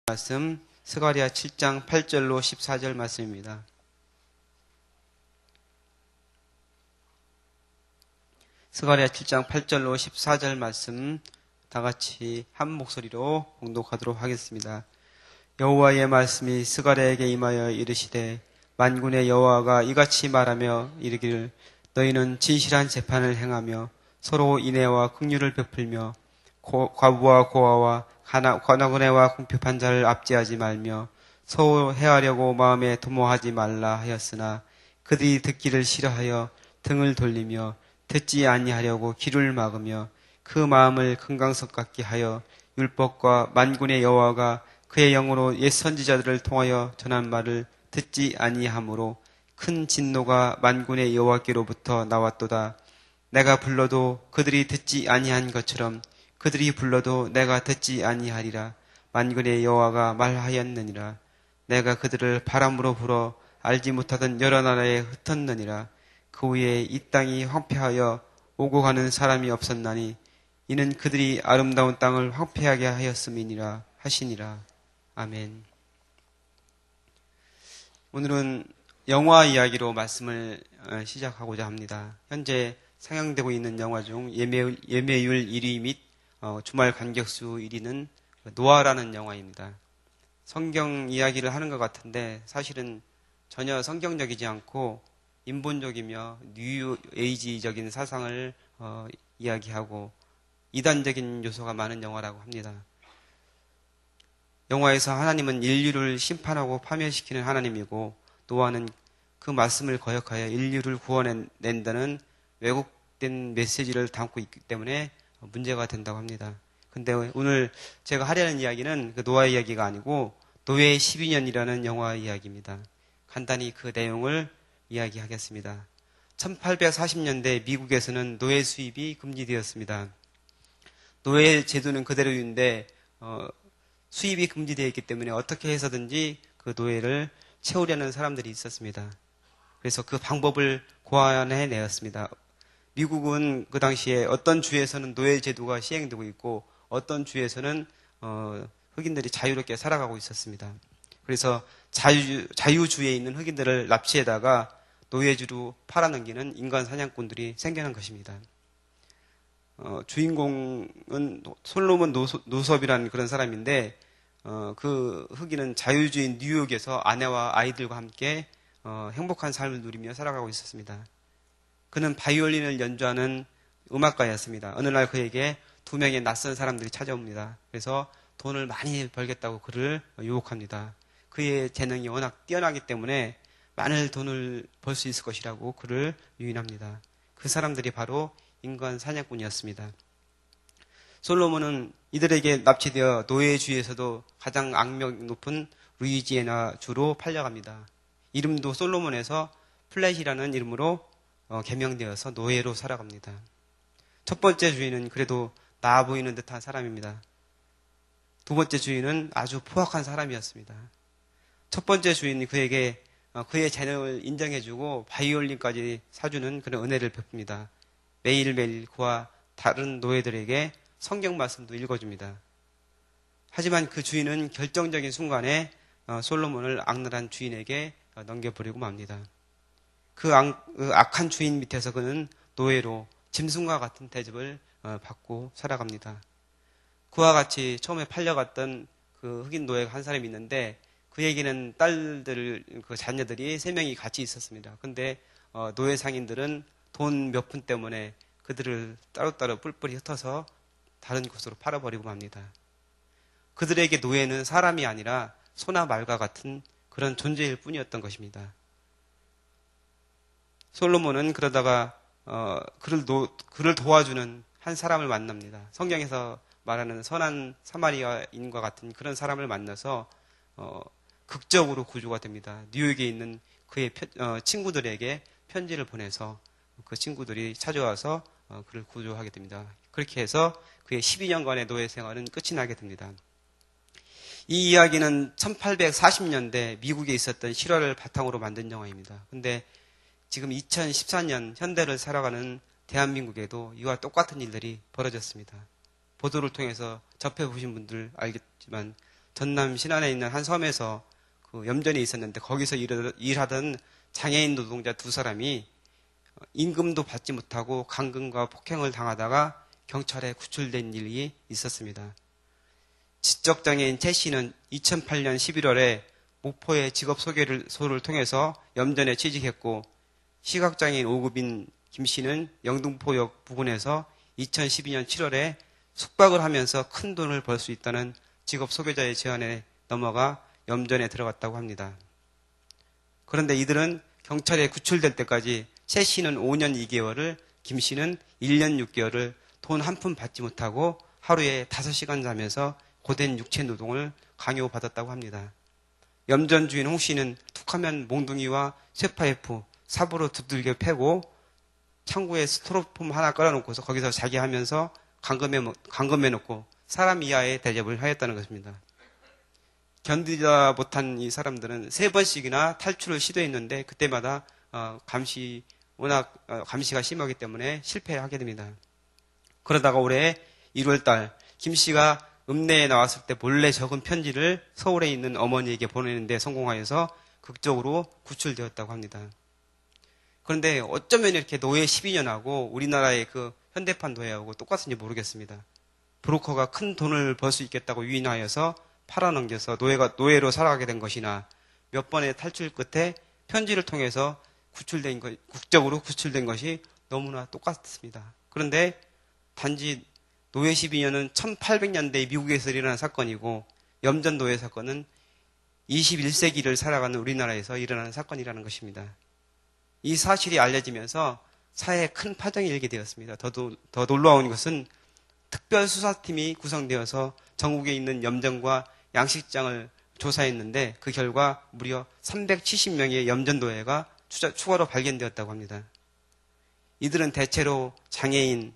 말씀 스가랴 7장 8절로 14절 말씀입니다. 스가랴 7장 8절로 14절 말씀 다 같이 한 목소리로 봉독하도록 하겠습니다. 여호와의 말씀이 스가랴에게 임하여 이르시되 만군의 여호와가 이같이 말하며 이르기를 너희는 진실한 재판을 행하며 서로 인애와 긍휼을 베풀며 과부와 고아와 가나고네와 궁핍한 자를 압제하지 말며 서로 해하려고 마음에 도모하지 말라 하였으나 그들이 듣기를 싫어하여 등을 돌리며 듣지 아니하려고 귀를 막으며 그 마음을 금강석 같게 하여 율법과 만군의 여호와가 그의 영으로 옛 선지자들을 통하여 전한 말을 듣지 아니하므로 큰 진노가 만군의 여호와께로부터 나왔도다. 내가 불러도 그들이 듣지 아니한 것처럼 그들이 불러도 내가 듣지 아니하리라. 만군의 여호와가 말하였느니라. 내가 그들을 바람으로 불어 알지 못하던 여러 나라에 흩었느니라. 그 후에 이 땅이 황폐하여 오고 가는 사람이 없었나니 이는 그들이 아름다운 땅을 황폐하게 하였음이니라 하시니라. 아멘. 오늘은 영화 이야기로 말씀을 시작하고자 합니다. 현재 상영되고 있는 영화 중 예매율 1위 및 주말 관객수 1위는 노아라는 영화입니다. 성경 이야기를 하는 것 같은데 사실은 전혀 성경적이지 않고 인본적이며 뉴 에이지적인 사상을 이야기하고 이단적인 요소가 많은 영화라고 합니다. 영화에서 하나님은 인류를 심판하고 파멸시키는 하나님이고 노아는 그 말씀을 거역하여 인류를 구원낸다는 왜곡된 메시지를 담고 있기 때문에 문제가 된다고 합니다. 근데 오늘 제가 하려는 이야기는 그 노아 이야기가 아니고 노예 12년이라는 영화 이야기입니다. 간단히 그 내용을 이야기하겠습니다. 1840년대 미국에서는 노예 수입이 금지되었습니다. 노예 제도는 그대로인데 수입이 금지되어 있기 때문에 어떻게 해서든지 그 노예를 채우려는 사람들이 있었습니다. 그래서 그 방법을 고안해 내었습니다. 미국은 그 당시에 어떤 주에서는 노예 제도가 시행되고 있고 어떤 주에서는 흑인들이 자유롭게 살아가고 있었습니다. 그래서 자유주에 있는 흑인들을 납치해다가 노예주로 팔아넘기는 인간 사냥꾼들이 생겨난 것입니다. 주인공은 솔로몬 노섭이라는 그런 사람인데 그 흑인은 자유주의 뉴욕에서 아내와 아이들과 함께 행복한 삶을 누리며 살아가고 있었습니다. 그는 바이올린을 연주하는 음악가였습니다. 어느 날 그에게 두 명의 낯선 사람들이 찾아옵니다. 그래서 돈을 많이 벌겠다고 그를 유혹합니다. 그의 재능이 워낙 뛰어나기 때문에 많은 돈을 벌 수 있을 것이라고 그를 유인합니다. 그 사람들이 바로 인간 사냥꾼이었습니다. 솔로몬은 이들에게 납치되어 노예주에서도 가장 악명 높은 루이지애나 주로 팔려갑니다. 이름도 솔로몬에서 플랫이라는 이름으로 개명되어서 노예로 살아갑니다. 첫 번째 주인은 그래도 나아 보이는 듯한 사람입니다. 두 번째 주인은 아주 포악한 사람이었습니다. 첫 번째 주인이 그에게 그의 재능을 인정해주고 바이올린까지 사주는 그런 은혜를 베풉니다. 매일매일 그와 다른 노예들에게 성경 말씀도 읽어줍니다. 하지만 그 주인은 결정적인 순간에 솔로몬을 악랄한 주인에게 넘겨버리고 맙니다. 그 악한 주인 밑에서 그는 노예로 짐승과 같은 대접을 받고 살아갑니다. 그와 같이 처음에 팔려갔던 그 흑인 노예가 한 사람이 있는데 그에게는 그 자녀들이 3명이 같이 있었습니다. 근데 노예 상인들은 돈 몇 푼 때문에 그들을 따로따로 뿔뿔이 흩어서 다른 곳으로 팔아버리고 맙니다. 그들에게 노예는 사람이 아니라 소나 말과 같은 그런 존재일 뿐이었던 것입니다. 솔로몬은 그러다가 그를 도와주는 한 사람을 만납니다. 성경에서 말하는 선한 사마리아인과 같은 그런 사람을 만나서 극적으로 구조가 됩니다. 뉴욕에 있는 그의 친구들에게 편지를 보내서 그 친구들이 찾아와서 그를 구조하게 됩니다. 그렇게 해서 그의 12년간의 노예 생활은 끝이 나게 됩니다. 이 이야기는 1840년대 미국에 있었던 실화를 바탕으로 만든 영화입니다. 근데 지금 2014년 현대를 살아가는 대한민국에도 이와 똑같은 일들이 벌어졌습니다. 보도를 통해서 접해보신 분들 알겠지만 전남 신안에 있는 한 섬에서 그 염전이 있었는데 거기서 일하던 장애인 노동자 두 사람이 임금도 받지 못하고 감금과 폭행을 당하다가 경찰에 구출된 일이 있었습니다. 지적장애인 최 씨는 2008년 11월에 목포의 직업소개소를 통해서 염전에 취직했고, 시각장애인 5급인 김 씨는 영등포역 부근에서 2012년 7월에 숙박을 하면서 큰 돈을 벌 수 있다는 직업소개자의 제안에 넘어가 염전에 들어갔다고 합니다. 그런데 이들은 경찰에 구출될 때까지 최 씨는 5년 2개월을, 김 씨는 1년 6개월을 돈 한 푼 받지 못하고 하루에 5시간 자면서 고된 육체 노동을 강요받았다고 합니다. 염전 주인 홍 씨는 툭하면 몽둥이와 쇠파이프, 삽으로 두들겨 패고 창고에 스티로폼 하나 깔아놓고서 거기서 자기 하면서 감금해놓고 사람 이하의 대접을 하였다는 것입니다. 견디다 못한 이 사람들은 3번씩이나 탈출을 시도했는데 그때마다 감시가 심하기 때문에 실패하게 됩니다. 그러다가 올해 1월달 김 씨가 읍내에 나왔을 때 몰래 적은 편지를 서울에 있는 어머니에게 보내는데 성공하여서 극적으로 구출되었다고 합니다. 그런데 어쩌면 이렇게 노예 12년하고 우리나라의 그 현대판 노예하고 똑같은지 모르겠습니다. 브로커가 큰 돈을 벌 수 있겠다고 유인하여서 팔아넘겨서 노예로 살아가게 된 것이나 몇 번의 탈출 끝에 편지를 통해서 국적으로 구출된 것이 너무나 똑같습니다. 그런데 단지 노예 12년은 1800년대 미국에서 일어난 사건이고 염전 노예 사건은 21세기를 살아가는 우리나라에서 일어나는 사건이라는 것입니다. 이 사실이 알려지면서 사회에 큰 파장이 일게 되었습니다. 더 놀라운 것은 특별수사팀이 구성되어서 전국에 있는 염전과 양식장을 조사했는데 그 결과 무려 370명의 염전 노예가 추가로 발견되었다고 합니다. 이들은 대체로 장애인,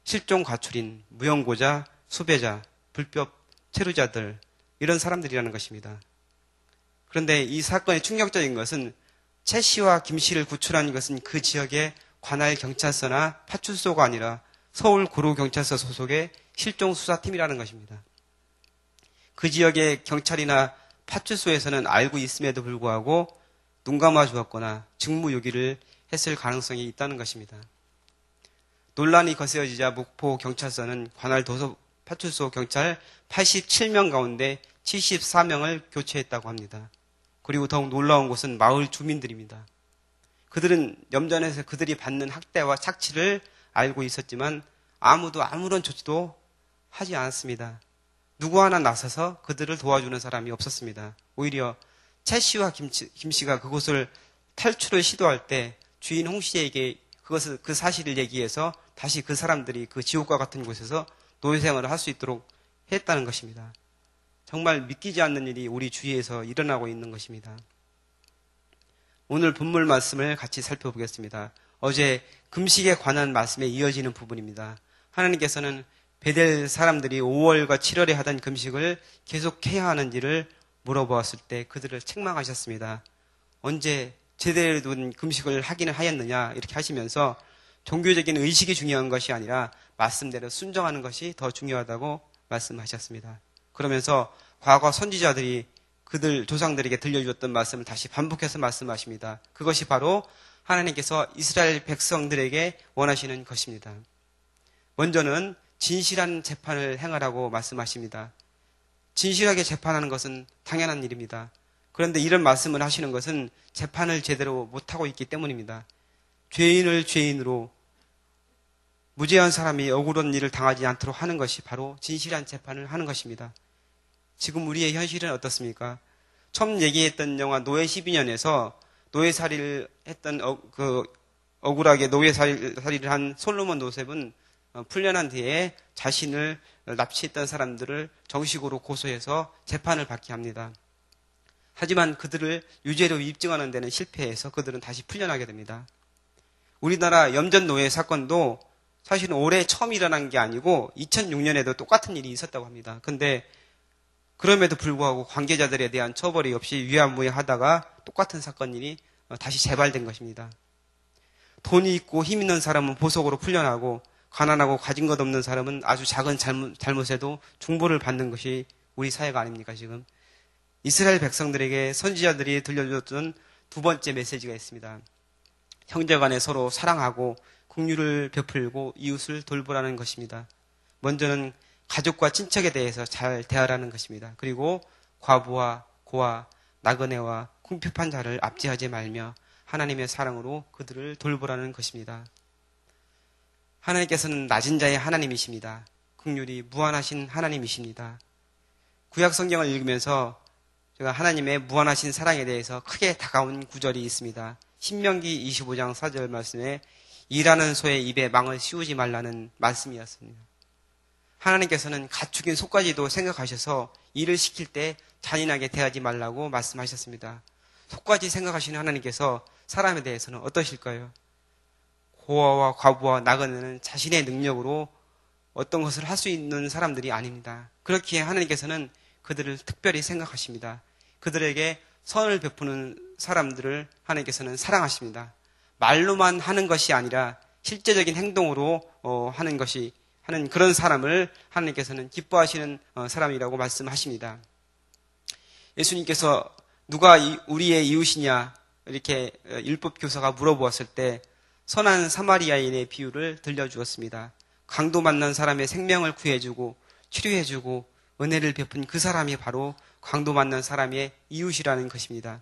실종 가출인, 무용고자, 수배자, 불법 체류자들 이런 사람들이라는 것입니다. 그런데 이 사건의 충격적인 것은 최 씨와 김 씨를 구출한 것은 그 지역의 관할 경찰서나 파출소가 아니라 서울 고루경찰서 소속의 실종수사팀이라는 것입니다. 그 지역의 경찰이나 파출소에서는 알고 있음에도 불구하고 눈 감아 주었거나 직무유기를 했을 가능성이 있다는 것입니다. 논란이 거세지자 목포 경찰서는 관할 도서 파출소 경찰 87명 가운데 74명을 교체했다고 합니다. 그리고 더욱 놀라운 것은 마을 주민들입니다. 그들은 염전에서 그들이 받는 학대와 착취를 알고 있었지만 아무도 아무런 조치도 하지 않았습니다. 누구 하나 나서서 그들을 도와주는 사람이 없었습니다. 오히려 최 씨와 김 씨가 그곳을 탈출을 시도할 때 주인 홍 씨에게 그 사실을 얘기해서 다시 그 사람들이 그 지옥과 같은 곳에서 노예생활을 할 수 있도록 했다는 것입니다. 정말 믿기지 않는 일이 우리 주위에서 일어나고 있는 것입니다. 오늘 본문 말씀을 같이 살펴보겠습니다. 어제 금식에 관한 말씀에 이어지는 부분입니다. 하나님께서는 베델 사람들이 5월과 7월에 하던 금식을 계속해야 하는지를 물어보았을 때 그들을 책망하셨습니다. 언제 제대로 된 금식을 하기는 하였느냐 이렇게 하시면서 종교적인 의식이 중요한 것이 아니라 말씀대로 순종하는 것이 더 중요하다고 말씀하셨습니다. 그러면서 과거 선지자들이 그들 조상들에게 들려주었던 말씀을 다시 반복해서 말씀하십니다. 그것이 바로 하나님께서 이스라엘 백성들에게 원하시는 것입니다. 먼저는 진실한 재판을 행하라고 말씀하십니다. 진실하게 재판하는 것은 당연한 일입니다. 그런데 이런 말씀을 하시는 것은 재판을 제대로 못하고 있기 때문입니다. 죄인을 죄인으로 무죄한 사람이 억울한 일을 당하지 않도록 하는 것이 바로 진실한 재판을 하는 것입니다. 지금 우리의 현실은 어떻습니까? 처음 얘기했던 영화 노예 12년에서 노예살이를 했던 억울하게 노예살이를 한 솔로몬 요셉은 풀려난 뒤에 자신을 납치했던 사람들을 정식으로 고소해서 재판을 받게 합니다. 하지만 그들을 유죄로 입증하는 데는 실패해서 그들은 다시 풀려나게 됩니다. 우리나라 염전 노예 사건도 사실은 올해 처음 일어난 게 아니고 2006년에도 똑같은 일이 있었다고 합니다. 근데 그럼에도 불구하고 관계자들에 대한 처벌이 없이 유야무야하다가 똑같은 사건이 다시 재발된 것입니다. 돈이 있고 힘 있는 사람은 보석으로 풀려나고 가난하고 가진 것 없는 사람은 아주 작은 잘못에도 중보를 받는 것이 우리 사회가 아닙니까, 지금? 이스라엘 백성들에게 선지자들이 들려줬던 두 번째 메시지가 있습니다. 형제간에 서로 사랑하고 긍휼을 베풀고 이웃을 돌보라는 것입니다. 먼저는 가족과 친척에 대해서 잘 대하라는 것입니다. 그리고 과부와 고아, 나그네와 궁핍한 자를 압제하지 말며 하나님의 사랑으로 그들을 돌보라는 것입니다. 하나님께서는 낮은 자의 하나님이십니다. 긍휼이 무한하신 하나님이십니다. 구약 성경을 읽으면서 제가 하나님의 무한하신 사랑에 대해서 크게 다가온 구절이 있습니다. 신명기 25장 4절 말씀에 일하는 소의 입에 망을 씌우지 말라는 말씀이었습니다. 하나님께서는 가축인 소까지도 생각하셔서 일을 시킬 때 잔인하게 대하지 말라고 말씀하셨습니다. 소까지 생각하시는 하나님께서 사람에 대해서는 어떠실까요? 고아와 과부와 나그네는 자신의 능력으로 어떤 것을 할 수 있는 사람들이 아닙니다. 그렇기에 하나님께서는 그들을 특별히 생각하십니다. 그들에게 선을 베푸는 사람들을 하나님께서는 사랑하십니다. 말로만 하는 것이 아니라 실제적인 행동으로 하는 그런 사람을 하나님께서는 기뻐하시는 사람이라고 말씀하십니다. 예수님께서 누가 우리의 이웃이냐 이렇게 율법 교사가 물어보았을 때 선한 사마리아인의 비유를 들려주었습니다. 강도 만난 사람의 생명을 구해주고 치료해주고 은혜를 베푼 그 사람이 바로 강도 만난 사람의 이웃이라는 것입니다.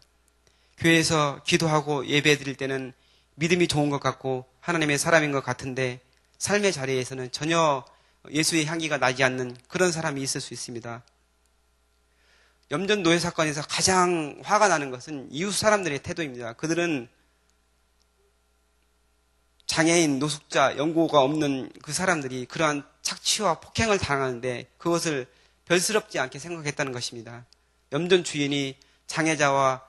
교회에서 기도하고 예배 드릴 때는 믿음이 좋은 것 같고 하나님의 사람인 것 같은데 삶의 자리에서는 전혀 예수의 향기가 나지 않는 그런 사람이 있을 수 있습니다. 염전 노예 사건에서 가장 화가 나는 것은 이웃 사람들의 태도입니다. 그들은 장애인, 노숙자, 연고가 없는 그 사람들이 그러한 착취와 폭행을 당하는데 그것을 별스럽지 않게 생각했다는 것입니다. 염전 주인이 장애자와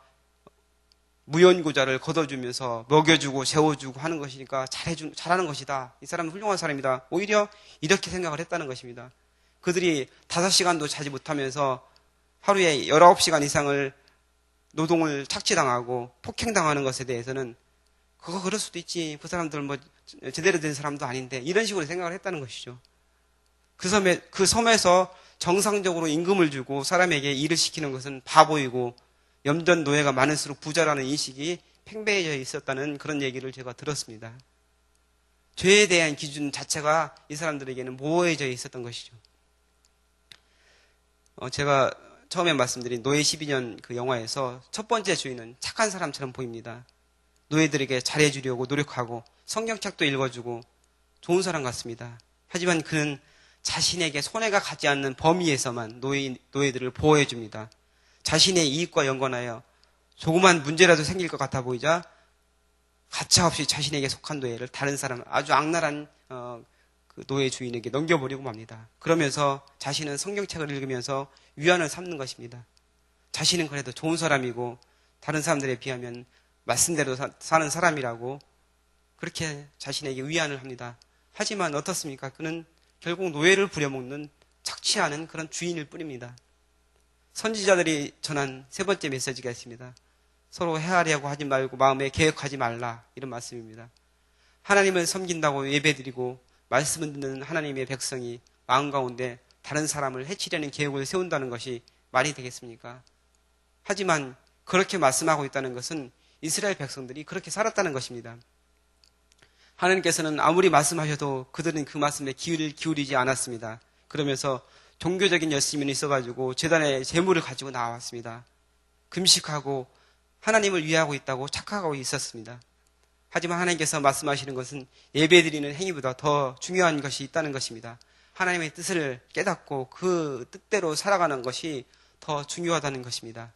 무연고자를 걷어주면서 먹여주고 재워주고 하는 것이니까 잘하는 것이다. 이 사람은 훌륭한 사람이다. 오히려 이렇게 생각을 했다는 것입니다. 그들이 5시간도 자지 못하면서 하루에 19시간 이상을 노동을 착취당하고 폭행당하는 것에 대해서는 그거 그럴 수도 있지. 그 사람들 뭐 제대로 된 사람도 아닌데 이런 식으로 생각을 했다는 것이죠. 그 섬에서 정상적으로 임금을 주고 사람에게 일을 시키는 것은 바보이고 염전 노예가 많을수록 부자라는 인식이 팽배해져 있었다는 그런 얘기를 제가 들었습니다. 죄에 대한 기준 자체가 이 사람들에게는 모호해져 있었던 것이죠. 제가 처음에 말씀드린 노예 12년 그 영화에서 첫 번째 주인은 착한 사람처럼 보입니다. 노예들에게 잘해주려고 노력하고 성경책도 읽어주고 좋은 사람 같습니다. 하지만 그는 자신에게 손해가 가지 않는 범위에서만 노예들을 보호해줍니다. 자신의 이익과 연관하여 조그만 문제라도 생길 것 같아 보이자 가차없이 자신에게 속한 노예를 다른 사람, 아주 악랄한 그 노예 주인에게 넘겨버리고 맙니다. 그러면서 자신은 성경책을 읽으면서 위안을 삼는 것입니다. 자신은 그래도 좋은 사람이고 다른 사람들에 비하면 말씀대로 사는 사람이라고 그렇게 자신에게 위안을 합니다. 하지만 어떻습니까? 그는 결국 노예를 부려먹는 착취하는 그런 주인일 뿐입니다. 선지자들이 전한 세 번째 메시지가 있습니다. 서로 헤아리려고 하지 말고 마음에 계획하지 말라 이런 말씀입니다. 하나님을 섬긴다고 예배드리고 말씀을 듣는 하나님의 백성이 마음 가운데 다른 사람을 해치려는 계획을 세운다는 것이 말이 되겠습니까? 하지만 그렇게 말씀하고 있다는 것은 이스라엘 백성들이 그렇게 살았다는 것입니다. 하나님께서는 아무리 말씀하셔도 그들은 그 말씀에 귀를 기울이지 않았습니다. 그러면서 종교적인 열심이 있어가지고 제단에 재물을 가지고 나왔습니다. 금식하고 하나님을 위하고 있다고 착각하고 있었습니다. 하지만 하나님께서 말씀하시는 것은 예배드리는 행위보다 더 중요한 것이 있다는 것입니다. 하나님의 뜻을 깨닫고 그 뜻대로 살아가는 것이 더 중요하다는 것입니다.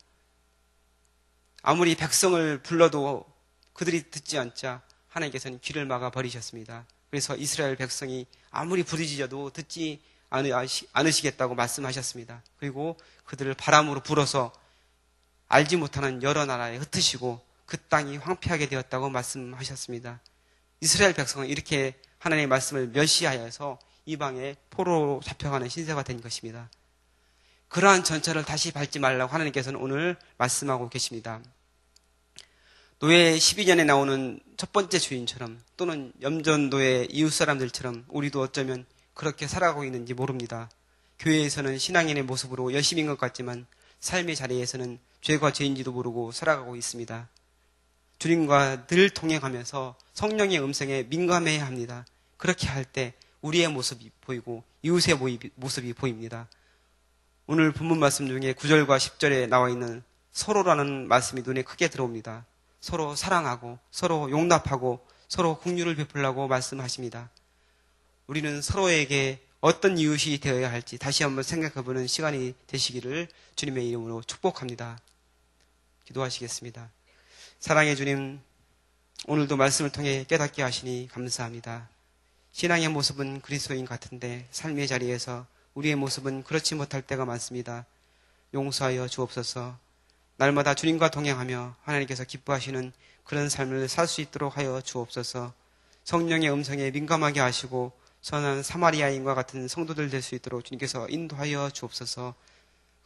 아무리 백성을 불러도 그들이 듣지 않자 하나님께서는 귀를 막아 버리셨습니다. 그래서 이스라엘 백성이 아무리 부르짖어도 듣지 않으시겠다고 말씀하셨습니다. 그리고 그들을 바람으로 불어서 알지 못하는 여러 나라에 흩으시고 그 땅이 황폐하게 되었다고 말씀하셨습니다. 이스라엘 백성은 이렇게 하나님의 말씀을 멸시하여서 이방의 포로로 잡혀가는 신세가 된 것입니다. 그러한 전철을 다시 밟지 말라고 하나님께서는 오늘 말씀하고 계십니다. 노예 12년에 나오는 첫 번째 주인처럼 또는 염전 노예 이웃 사람들처럼 우리도 어쩌면 그렇게 살아가고 있는지 모릅니다. 교회에서는 신앙인의 모습으로 열심인 것 같지만 삶의 자리에서는 죄가 죄인지도 모르고 살아가고 있습니다. 주님과 늘 동행하면서 성령의 음성에 민감해야 합니다. 그렇게 할 때 우리의 모습이 보이고 이웃의 모습이 보입니다. 오늘 본문 말씀 중에 9절과 10절에 나와 있는 서로라는 말씀이 눈에 크게 들어옵니다. 서로 사랑하고 서로 용납하고 서로 긍휼을 베풀라고 말씀하십니다. 우리는 서로에게 어떤 이웃이 되어야 할지 다시 한번 생각해보는 시간이 되시기를 주님의 이름으로 축복합니다. 기도하시겠습니다. 사랑의 주님, 오늘도 말씀을 통해 깨닫게 하시니 감사합니다. 신앙의 모습은 그리스도인 같은데 삶의 자리에서 우리의 모습은 그렇지 못할 때가 많습니다. 용서하여 주옵소서. 날마다 주님과 동행하며 하나님께서 기뻐하시는 그런 삶을 살 수 있도록 하여 주옵소서. 성령의 음성에 민감하게 하시고 선한 사마리아인과 같은 성도들 될 수 있도록 주님께서 인도하여 주옵소서.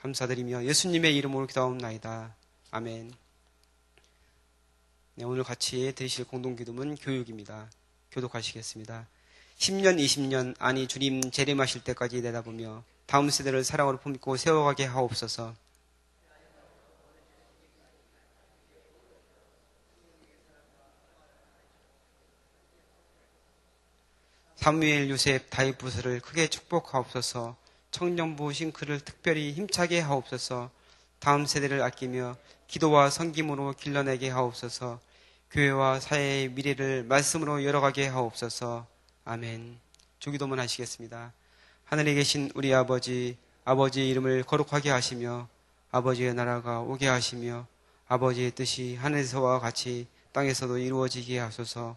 감사드리며 예수님의 이름으로 기도하옵나이다. 아멘. 네, 오늘 같이 드리실 공동기도문 교육입니다. 교독하시겠습니다. 10년, 20년, 아니 주님 재림하실 때까지 내다보며 다음 세대를 사랑으로 품고 세워가게 하옵소서. 사무엘, 요셉, 다윗 부서를 크게 축복하옵소서. 청년부 싱크를 특별히 힘차게 하옵소서. 다음 세대를 아끼며 기도와 섬김으로 길러내게 하옵소서. 교회와 사회의 미래를 말씀으로 열어가게 하옵소서. 아멘. 주기도문 하시겠습니다. 하늘에 계신 우리 아버지, 아버지의 이름을 거룩하게 하시며 아버지의 나라가 오게 하시며 아버지의 뜻이 하늘에서와 같이 땅에서도 이루어지게 하소서.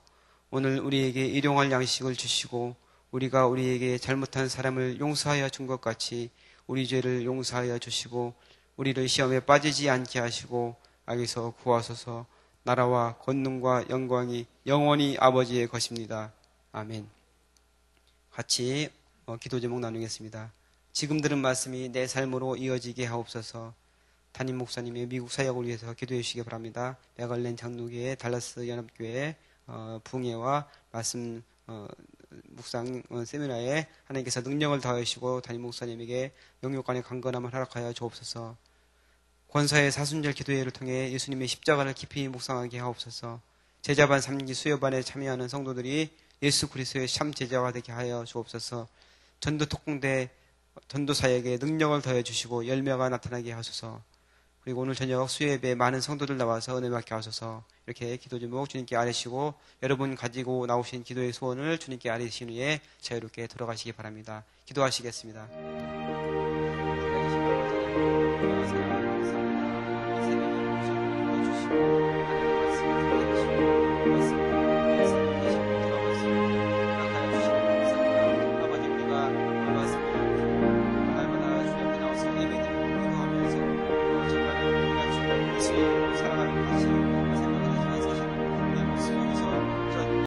오늘 우리에게 일용할 양식을 주시고 우리가 우리에게 잘못한 사람을 용서하여 준 것 같이 우리 죄를 용서하여 주시고 우리를 시험에 빠지지 않게 하시고 악에서 구하소서. 나라와 권능과 영광이 영원히 아버지의 것입니다. 아멘. 같이 기도 제목 나누겠습니다. 지금 들은 말씀이 내 삶으로 이어지게 하옵소서. 담임 목사님의 미국 사역을 위해서 기도해 주시기 바랍니다. 맥알렌 장로교회 달라스 연합교회 붕해와 말씀 묵상 세미나에 하나님께서 능력을 더하시고 담임 목사님에게 영육간의 강건함을 허락하여 주옵소서. 권사의 사순절 기도회를 통해 예수님의 십자가를 깊이 묵상하게 하옵소서. 제자반 3기 수요반에 참여하는 성도들이 예수 그리스도의 참 제자가 되게 하여 주옵소서. 전도 특공대 전도 사역에 능력을 더해 주시고 열매가 나타나게 하소서. 그리고 오늘 저녁 수요예배에 많은 성도들 나와서 은혜 받게 하소서. 이렇게 기도 제목 주님께 아뢰시고 여러분 가지고 나오신 기도의 소원을 주님께 아뢰신 후에 자유롭게 돌아가시기 바랍니다. 기도하시겠습니다.